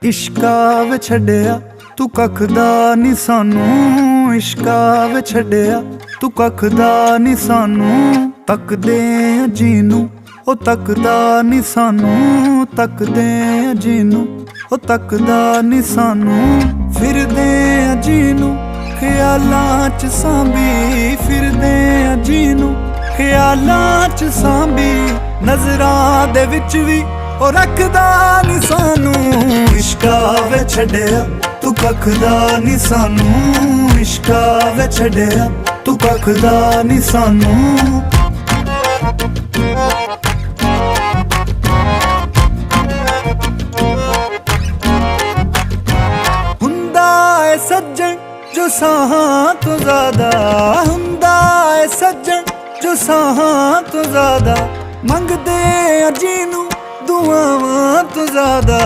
इश्का वे छड्डिया तू कख दा नी सानू, इश्का वे छड्डिया तू कख दा नी सानू। तकदे आ जीनू ओ तकदा नी सानू, तकदे आ जीनू ओ तकदा नी सानू। फिरदे आ जीनू ख्यालां च सांभी, फिरदे आ जीनू ख्यालां च सांभी। नजरां दे विच वी ओ रखदा नी सानू। इश्का वे छड्डिया तू कख दा नी सानू, इश्का वे छड्डिया तू कख दा नी सानू। हुंदा है सज्जन जो साहां तो ज्यादा, हुंदा है सज्जन जो साहां तो ज्यादा। मंगदे आ जीनू दुआवां तो ज्यादा,